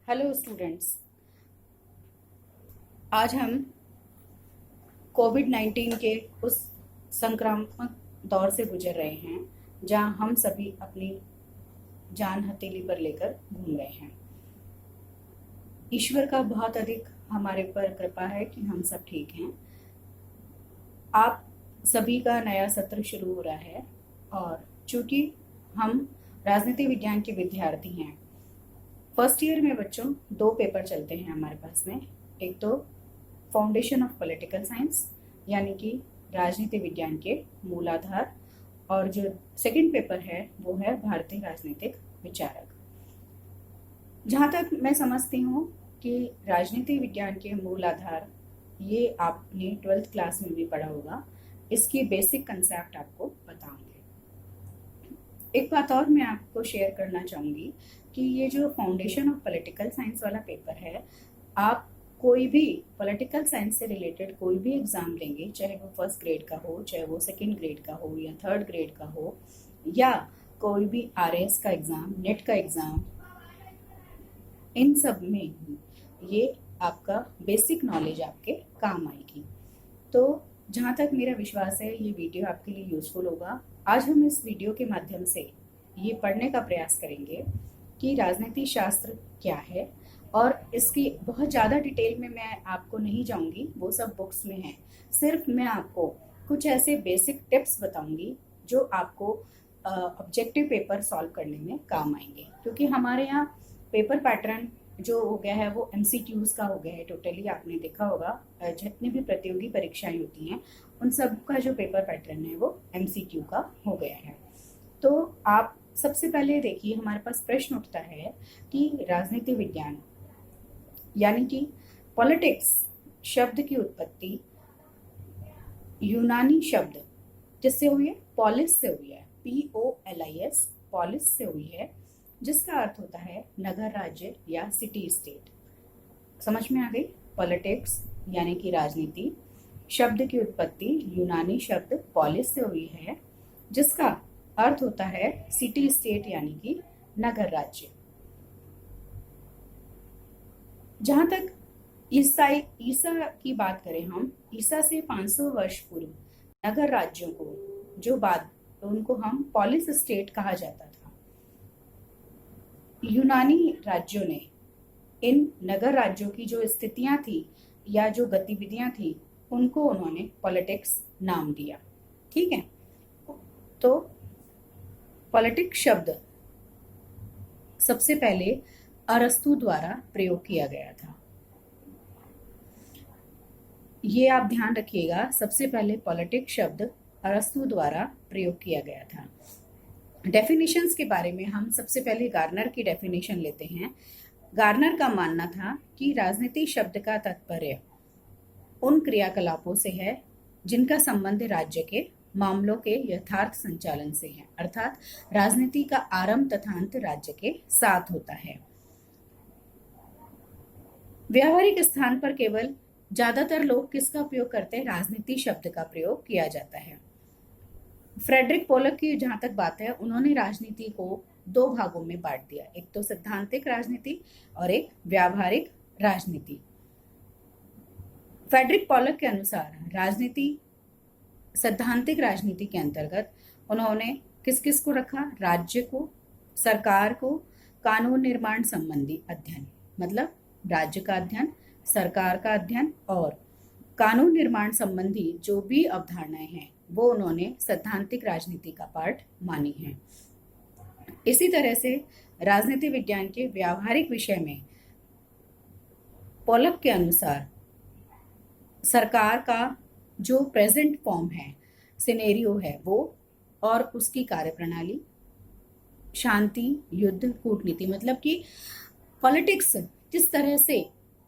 Hello students. आज हम कोविड-19 के उस संक्रामक दौर से गुजर रहे हैं जहां हम सभी अपनी जान हथेली पर लेकर घूम रहे हैं। ईश्वर का बहुत अधिक हमारे पर कृपा है कि हम सब ठीक हैं। आप सभी का नया सत्र शुरू हो रहा है और चूंकि हम राजनीति विज्ञान के विद्यार्थी हैं, फर्स्ट ईयर में बच्चों 2 पेपर चलते हैं हमारे पास में। एक तो फाउंडेशन ऑफ पॉलिटिकल साइंस यानी कि राजनीति विज्ञान के मूलाधार, और जो सेकंड पेपर है वो है भारतीय राजनीतिक विचारक। जहाँ तक मैं समझती हूँ कि राजनीति विज्ञान के मूलाधार ये आपने 12th क्लास में भी पढ़ा होगा। इसकी बेसिक कंसेप्ट आपको बताऊंगी। एक बात और मैं आपको शेयर करना चाहूँगी कि ये जो फाउंडेशन ऑफ पॉलिटिकल साइंस वाला पेपर है, आप कोई भी पॉलिटिकल साइंस से रिलेटेड कोई भी एग्जाम देंगे, चाहे वो फर्स्ट ग्रेड का हो, चाहे वो सेकंड ग्रेड का हो या थर्ड ग्रेड का हो, या कोई भी आरएस का एग्जाम, नेट का एग्जाम, इन सब में ये आपका बेसिक नॉलेज आपके काम आएगी। तो जहाँ तक मेरा विश्वास है ये वीडियो आपके लिए यूजफुल होगा। आज हम इस वीडियो के माध्यम से ये पढ़ने का प्रयास करेंगे कि राजनीति शास्त्र क्या है, और इसकी बहुत ज़्यादा डिटेल में मैं आपको नहीं जाऊंगी, वो सब बुक्स में है। सिर्फ मैं आपको कुछ ऐसे बेसिक टिप्स बताऊंगी जो आपको ऑब्जेक्टिव पेपर सॉल्व करने में काम आएंगे, क्योंकि हमारे यहाँ पेपर पैटर्न जो हो गया है वो एमसीक्यूज का हो गया है टोटली। आपने देखा होगा जितनी भी प्रतियोगी परीक्षाएं होती हैं उन सब का जो पेपर पैटर्न है वो एमसीक्यू का हो गया है। तो आप सबसे पहले देखिए, हमारे पास प्रश्न उठता है कि राजनीति विज्ञान यानी कि पॉलिटिक्स शब्द की उत्पत्ति यूनानी शब्द जिससे हुई है, पॉलिस से हुई है, POLIS, पॉलिस से हुई है, जिसका अर्थ होता है नगर राज्य या सिटी स्टेट। समझ में आ गई? पॉलिटिक्स यानी कि राजनीति शब्द की उत्पत्ति यूनानी शब्द पॉलिस से हुई है, जिसका अर्थ होता है सिटी स्टेट यानी कि नगर राज्य। जहां तक ईसा की बात करें, हम ईसा से 500 वर्ष पूर्व नगर राज्यों को जो बाद उनको हम पॉलिस स्टेट कहा जाता था। यूनानी राज्यों ने इन नगर राज्यों की जो स्थितियां थी या जो गतिविधियां थी उनको उन्होंने पॉलिटिक्स नाम दिया। ठीक है, तो पॉलिटिक्स शब्द सबसे पहले अरस्तु द्वारा प्रयोग किया गया था। ये आप ध्यान रखिएगा, सबसे पहले पॉलिटिक्स शब्द अरस्तु द्वारा प्रयोग किया गया था। डेफिनेशंस के बारे में हम सबसे पहले गार्नर की डेफिनेशन लेते हैं। गार्नर का मानना था कि राजनीति शब्द का तात्पर्य उन क्रियाकलापों से है जिनका संबंध राज्य के मामलों के यथार्थ संचालन से है, अर्थात राजनीति का आरंभ तथा अंत राज्य के साथ होता है। व्यावहारिक स्थान पर केवल ज्यादातर लोग किसका उपयोग करते हैं? राजनीति शब्द का प्रयोग किया जाता है। फ्रेडरिक पोलक की जहां तक बात है, उन्होंने राजनीति को 2 भागों में बांट दिया, एक तो सैद्धांतिक राजनीति और एक व्यावहारिक राजनीति। फ्रेडरिक पोलक के अनुसार राजनीति सैद्धांतिक राजनीति के अंतर्गत उन्होंने किस किस को रखा? राज्य को, सरकार को, कानून निर्माण संबंधी अध्ययन, मतलब राज्य का अध्ययन, सरकार का अध्ययन और कानून निर्माण संबंधी जो भी अवधारणाएं हैं वो उन्होंने सैद्धांतिक राजनीति का पार्ट मानी है। इसी तरह से राजनीति विज्ञान के व्यावहारिक विषय में पोलक के अनुसार सरकार का जो प्रेजेंट फॉर्म है, सिनेरियो है वो, और उसकी कार्यप्रणाली, शांति, युद्ध, कूटनीति, मतलब कि पॉलिटिक्स जिस तरह से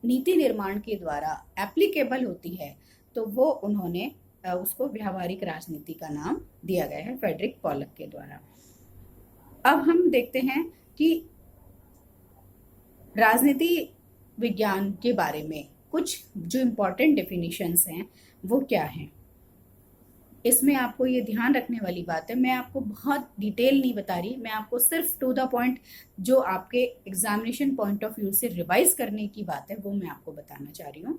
नीति निर्माण के द्वारा एप्लीकेबल होती है, तो वो उन्होंने उसको व्यावहारिक राजनीति का नाम दिया गया है फ्रेडरिक पोलक के द्वारा। अब हम देखते हैं कि राजनीति विज्ञान के बारे में कुछ जो इम्पोर्टेंट डेफिनेशंस हैं वो क्या हैं। इसमें आपको ये ध्यान रखने वाली बात है, मैं आपको बहुत डिटेल नहीं बता रही, मैं आपको सिर्फ टू द पॉइंट जो आपके एग्जामिनेशन पॉइंट ऑफ व्यू से रिवाइज करने की बात है वो मैं आपको बताना चाह रही हूँ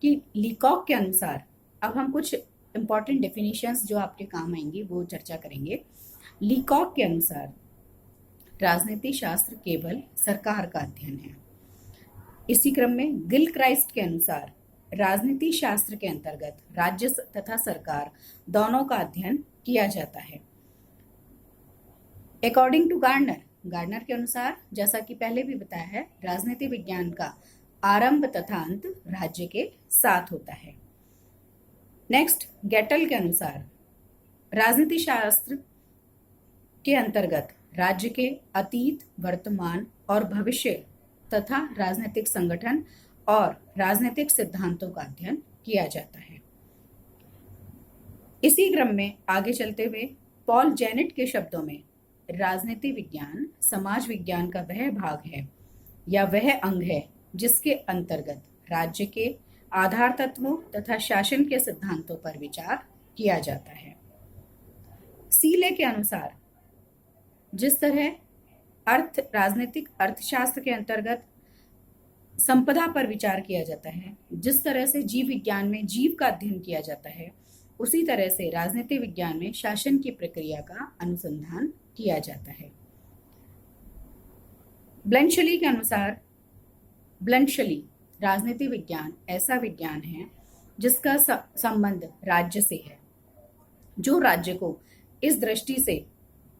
कि लीकॉक के अनुसार अब हम कुछ इंपॉर्टेंट डेफिनेशंस जो आपके काम आएंगी वो चर्चा करेंगे। लीकॉक के अनुसार राजनीति शास्त्र केवल सरकार का अध्ययन है। इसी क्रम में गिलक्राइस्ट के अनुसार राजनीति शास्त्र के अंतर्गत राज्य तथा सरकार दोनों का अध्ययन किया जाता है। अकॉर्डिंग टू गार्डनर के अनुसार, जैसा कि पहले भी बताया है, राजनीति विज्ञान का आरंभ तथा अंत राज्य के साथ होता है। नेक्स्ट, गेटल के अनुसार राजनीति शास्त्र के अंतर्गत राज्य के अतीत, वर्तमान और भविष्य तथा राजनीतिक संगठन और राजनीतिक सिद्धांतों का अध्ययन किया जाता है। इसी क्रम में आगे चलते हुए पॉल जेनेट के शब्दों में राजनीति विज्ञान समाज विज्ञान का वह भाग है या वह अंग है जिसके अंतर्गत राज्य के आधार तत्वों तथा शासन के सिद्धांतों पर विचार किया जाता है। सीले के अनुसार जिस तरह राजनीतिक अर्थशास्त्र के अंतर्गत संपदा पर विचार किया जाता है, जिस तरह से जीव विज्ञान में जीव का अध्ययन किया जाता है, उसी तरह से राजनीति विज्ञान में शासन की प्रक्रिया का अनुसंधान किया जाता है। ब्लैंकशली के अनुसार राजनीति विज्ञान ऐसा विज्ञान है जिसका संबंध राज्य से है, जो राज्य को इस दृष्टि से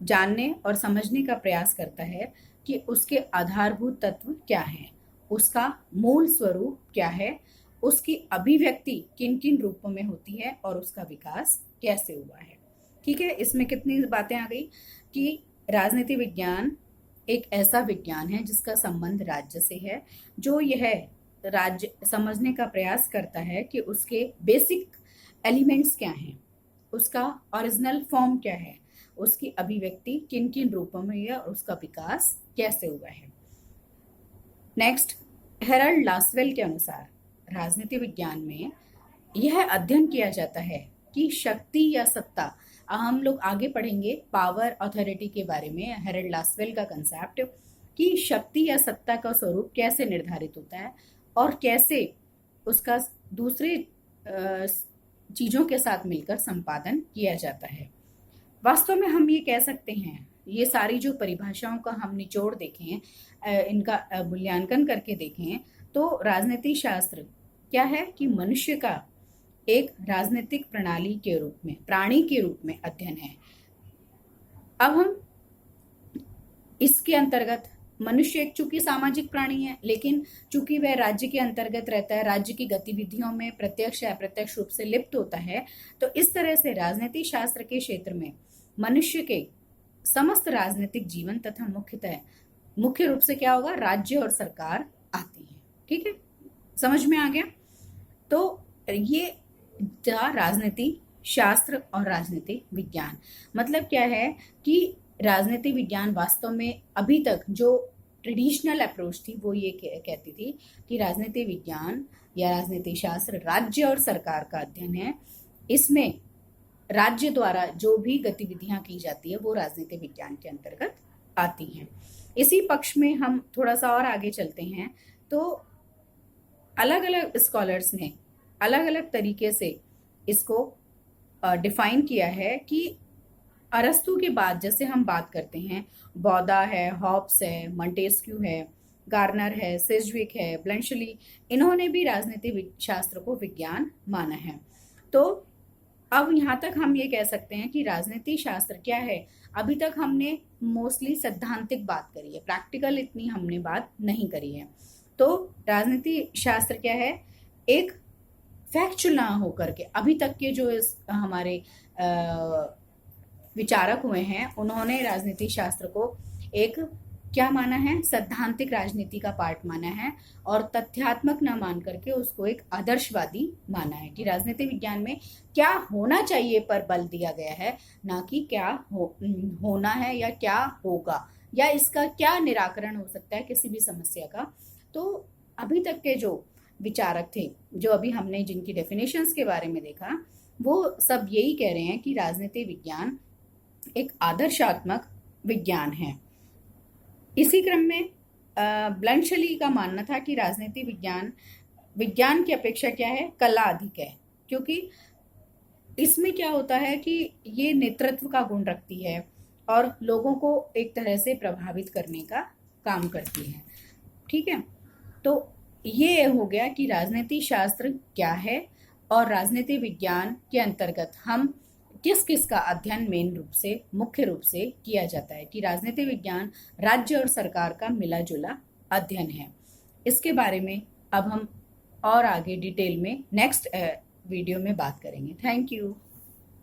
जानने और समझने का प्रयास करता है कि उसके आधारभूत तत्व क्या हैं, उसका मूल स्वरूप क्या है, उसकी अभिव्यक्ति किन किन रूपों में होती है और उसका विकास कैसे हुआ है। ठीक है, इसमें कितनी बातें आ गई कि राजनीति विज्ञान एक ऐसा विज्ञान है जिसका संबंध राज्य से है, जो यह राज्य समझने का प्रयास करता है कि उसके बेसिक एलिमेंट्स क्या हैं, उसका ओरिजिनल फॉर्म क्या है, उसकी अभिव्यक्ति किन किन रूपों में है और उसका विकास कैसे हुआ है। नेक्स्ट, हेरल्ड लासवेल के अनुसार राजनीति विज्ञान में यह अध्ययन किया जाता है कि शक्ति या सत्ता, हम लोग आगे पढ़ेंगे पावर अथॉरिटी के बारे में, हेरल्ड लासवेल का कंसेप्ट कि शक्ति या सत्ता का स्वरूप कैसे निर्धारित होता है और कैसे उसका दूसरे चीजों के साथ मिलकर संपादन किया जाता है। वास्तव में हम ये कह सकते हैं, ये सारी जो परिभाषाओं का हम निचोड़ देखें, इनका मूल्यांकन करके देखें, तो राजनीति शास्त्र क्या है कि मनुष्य का एक राजनीतिक प्रणाली के रूप में, प्राणी के रूप में अध्ययन है। अब हम इसके अंतर्गत मनुष्य एक चूंकि सामाजिक प्राणी है, लेकिन चूंकि वह राज्य के अंतर्गत रहता है, राज्य की गतिविधियों में प्रत्यक्ष या अप्रत्यक्ष रूप से लिप्त होता है, तो इस तरह से राजनीति शास्त्र के क्षेत्र में मनुष्य के समस्त राजनीतिक जीवन तथा मुख्य रूप से क्या होगा, राज्य और सरकार आती है। ठीक है, समझ में आ गया। तो ये राजनीति शास्त्र और राजनीति विज्ञान मतलब क्या है कि राजनीति विज्ञान वास्तव में अभी तक जो ट्रेडिशनल अप्रोच थी वो ये कहती थी कि राजनीति विज्ञान या राजनीति शास्त्र राज्य और सरकार का अध्ययन है। इसमें राज्य द्वारा जो भी गतिविधियां की जाती है वो राजनीति विज्ञान के अंतर्गत आती हैं। इसी पक्ष में हम थोड़ा सा और आगे चलते हैं तो अलग अलग स्कॉलर्स ने अलग अलग तरीके से इसको डिफाइन किया है कि अरस्तु के बाद जैसे हम बात करते हैं, बौदा है, हॉब्स है, मॉन्टेस्क्यू है, गार्नर है, सिजविक है, ब्लैंकशली, इन्होंने भी राजनीति शास्त्र को विज्ञान माना है। तो अब यहाँ तक हम ये कह सकते हैं कि राजनीति शास्त्र क्या है। अभी तक हमने मोस्टली सैद्धांतिक बात करी है, प्रैक्टिकल इतनी हमने बात नहीं करी है। तो राजनीति शास्त्र क्या है, एक फैक्चुअल ना होकर के अभी तक के जो हमारे विचारक हुए हैं उन्होंने राजनीति शास्त्र को एक क्या माना है, सैद्धांतिक राजनीति का पार्ट माना है और तथ्यात्मक न मान करके उसको एक आदर्शवादी माना है कि राजनीति विज्ञान में क्या होना चाहिए पर बल दिया गया है, ना कि क्या होना है या क्या होगा या इसका क्या निराकरण हो सकता है किसी भी समस्या का। तो अभी तक के जो विचारक थे, जो अभी हमने जिनकी डेफिनेशंस के बारे में देखा, वो सब यही कह रहे हैं कि राजनीति विज्ञान एक आदर्शात्मक विज्ञान है। इसी क्रम में ब्लंशली का मानना था कि राजनीति विज्ञान की अपेक्षा क्या है, कला अधिक है, क्योंकि इसमें क्या होता है कि ये नेतृत्व का गुण रखती है और लोगों को एक तरह से प्रभावित करने का काम करती है। ठीक है, तो ये हो गया कि राजनीति शास्त्र क्या है और राजनीति विज्ञान के अंतर्गत हम किस किस का अध्ययन मुख्य रूप से किया जाता है, कि राजनीति विज्ञान राज्य और सरकार का मिला जुला अध्ययन है। इसके बारे में अब हम और आगे डिटेल में नेक्स्ट वीडियो में बात करेंगे। Thank you.